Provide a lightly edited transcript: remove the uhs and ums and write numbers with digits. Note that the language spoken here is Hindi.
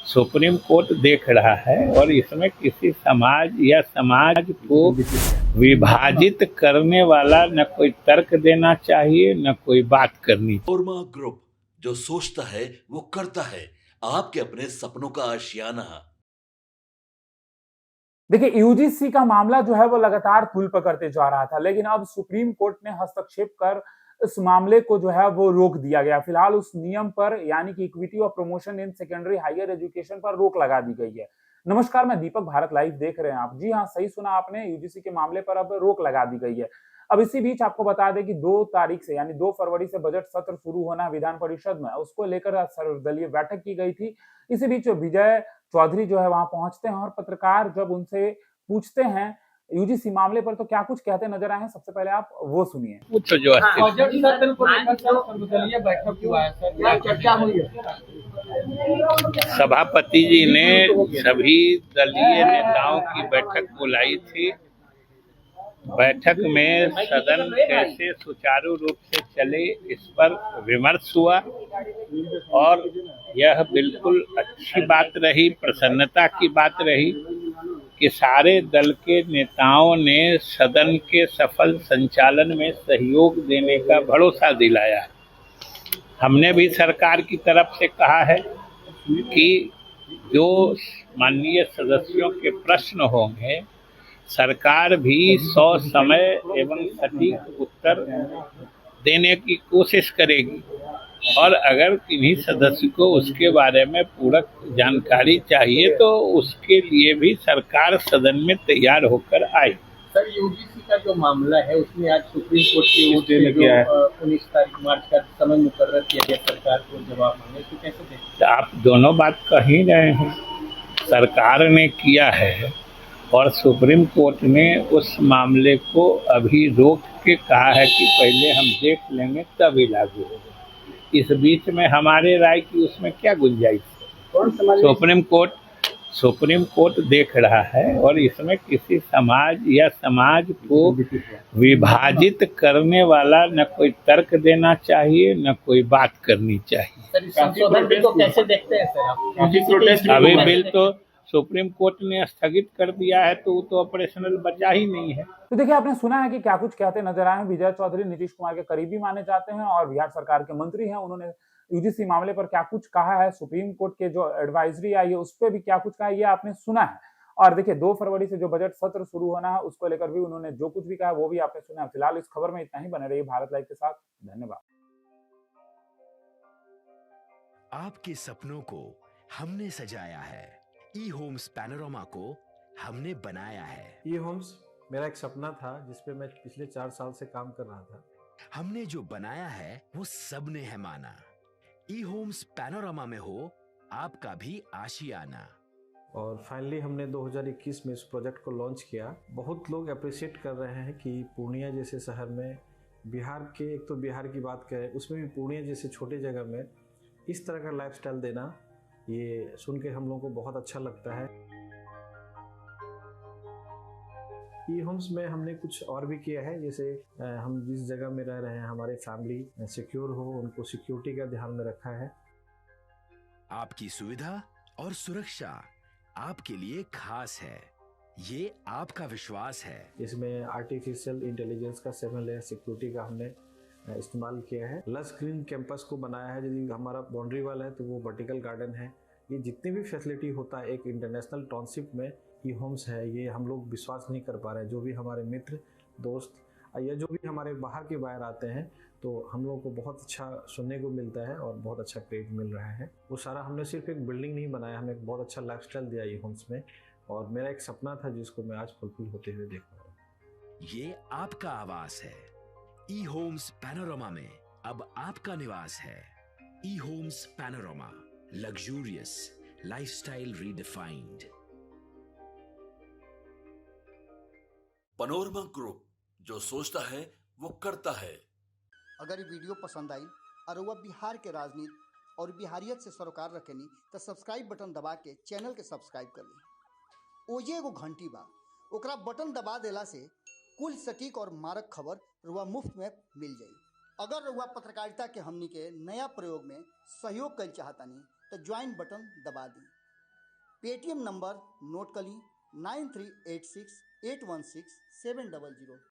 सुप्रीम कोर्ट देख रहा है और इसमें किसी समाज या समाज को विभाजित करने वाला न कोई तर्क देना चाहिए न कोई बात करनी चाहिए। मनोरमा ग्रुप, जो सोचता है वो करता है, आपके अपने सपनों का आशियाना। देखिए, यूजीसी का मामला जो है वो लगातार तूल पकड़ते जा रहा था, लेकिन अब सुप्रीम कोर्ट ने हस्तक्षेप कर इस मामले को जो है वो रोक दिया गया। फिलहाल उस नियम पर यानी कि इक्विटी और promotion in secondary higher education पर रोक लगा दी गई है। नमस्कार, मैं दीपक, भारत लाइव देख रहे हैं आप। जी हाँ, सही सुना आपने, यूजीसी के मामले पर अब रोक लगा दी गई है। अब इसी बीच आपको बता दें कि 2 तारीख से यानी 2 फरवरी से बजट सत्र शुरू होना है विधान परिषद में, उसको लेकर सर्वदलीय बैठक की गई थी। इसी बीच विजय चौधरी जो है वहां पहुंचते हैं और पत्रकार जब उनसे पूछते हैं यूजीसी मामले पर तो क्या कुछ कहते नजर आए हैं, सबसे पहले आप वो सुनिए। कुछ जो बजट सत्र को लेकर सर्वदलीय बैठक हुआ है सर, क्या चर्चा हुई है? सभापति जी ने सभी दलीय नेताओं की बैठक बुलाई थी। बैठक में सदन कैसे सुचारू रूप से चले इस पर विमर्श हुआ और यह बिल्कुल अच्छी बात रही, प्रसन्नता की बात रही कि सारे दल के नेताओं ने सदन के सफल संचालन में सहयोग देने का भरोसा दिलाया। हमने भी सरकार की तरफ से कहा है कि जो माननीय सदस्यों के प्रश्न होंगे सरकार भी समय एवं सटीक उत्तर देने की कोशिश करेगी और अगर किन्हीं सदस्य को उसके बारे में पूरक जानकारी चाहिए तो उसके लिए भी सरकार सदन में तैयार होकर आए। सर, यूजीसी का जो मामला है उसमें आज सुप्रीम कोर्ट की ओर से जो 19 तारीख मार्च का समय मुकर्रर किया गया सरकार को जवाब मांगने, तो कैसे देखते हैं? आप दोनों बात कह ही रहे हैं, सरकार ने किया है और सुप्रीम कोर्ट ने उस मामले को अभी रोक के कहा है कि पहले हम देख लेंगे तभी लागू होगा। इस बीच में हमारे राय की उसमें क्या गुंजाइश है? सुप्रीम कोर्ट देख रहा है और इसमें किसी समाज या समाज को विभाजित करने वाला न कोई तर्क देना चाहिए न कोई बात करनी चाहिए। सर, संशोधन बिल को कैसे देखते हैं सर आप? अभी बिल तो सुप्रीम कोर्ट ने स्थगित कर दिया है तो वो तो ऑपरेशनल बचा ही नहीं है। तो देखिए, आपने सुना है कि क्या कुछ कहते नजर आए हैं। विजय चौधरी नीतीश कुमार के करीबी माने जाते हैं और बिहार सरकार के मंत्री हैं। उन्होंने यूजीसी मामले पर क्या कुछ कहा है, सुप्रीम कोर्ट के जो एडवाइजरी आई है उस पर भी क्या कुछ कहा है, ये आपने सुना है। और देखिए, 2 फरवरी से जो बजट सत्र शुरू होना है उसको लेकर भी उन्होंने जो कुछ भी कहा वो भी आपने सुना है। फिलहाल इस खबर में इतना ही, बने रहिए भारत लाइव के साथ। धन्यवाद। आपके सपनों को हमने सजाया है, ई होम्स पैनोरमा को हमने बनाया है। ई होम्स मेरा एक सपना था जिसपे मैं पिछले 4 साल से काम कर रहा था। हमने जो बनाया है वो सबने है माना। ई होम्स पैनोरमा में हो आपका भी आशियाना। और फाइनली हमने 2021 में इस प्रोजेक्ट को लॉन्च किया। बहुत लोग अप्रिशिएट कर रहे हैं कि पूर्णिया जैसे शहर में, बिहार के, एक तो बिहार की बात करें उसमें भी पूर्णिया जैसे छोटे जगह में इस तरह का लाइफस्टाइल देना, ये सुन के हम लोगों को बहुत अच्छा लगता है। ई होम्स में हमने कुछ और भी किया है, जैसे हम जिस जगह में रह रहे हैं हमारे फैमिली सिक्योर हो, उनको सिक्योरिटी का ध्यान में रखा है। आपकी सुविधा और सुरक्षा आपके लिए खास है, ये आपका विश्वास है। इसमें आर्टिफिशियल इंटेलिजेंस का 7 लेयर सिक्योरिटी का हमने इस्तेमाल किया है। लस ग्रीन कैंपस को बनाया है। यदि हमारा बाउंड्री वाल है तो वो वर्टिकल गार्डन है। ये जितनी भी फैसिलिटी होता है एक इंटरनेशनल टाउनशिप में ई होम्स है, ये हम लोग विश्वास नहीं कर पा रहे हैं। जो भी हमारे मित्र, दोस्त या जो भी हमारे बाहर के बाहर आते हैं तो हम लोगों को बहुत अच्छा सुनने को मिलता है और बहुत अच्छा क्रेडिट मिल रहा है। वो सारा हमने सिर्फ एक बिल्डिंग नहीं बनाया, हमें एक बहुत अच्छा लाइफस्टाइल दिया ई होम्स में और मेरा एक सपना था जिसको मैं आज फुलफिल होते हुए देख रहा हूँ। ये आपका आवास है। ई होम्स पैनोरमा में अब आपका निवास है। E Homes Panorama, luxurious lifestyle redefined. Manorama group, जो सोचता है वो करता है। अगर ये वीडियो पसंद आई और वह बिहार के राजनीति और बिहारियत से सरोकार रखेनी तो सब्सक्राइब बटन दबा के चैनल के सब्सक्राइब कर ली। ओजे एगो घंटी बा, ओकरा बटन दबा देला से कुल सटीक और मारक खबर रुआ मुफ्त में मिल जाई। अगर रुआ पत्रकारिता के हमनी के नया प्रयोग में सहयोग कर चाहतानी तो ज्वाइन बटन दबा दी। पेटीएम नंबर नोट कर ली 9386816700।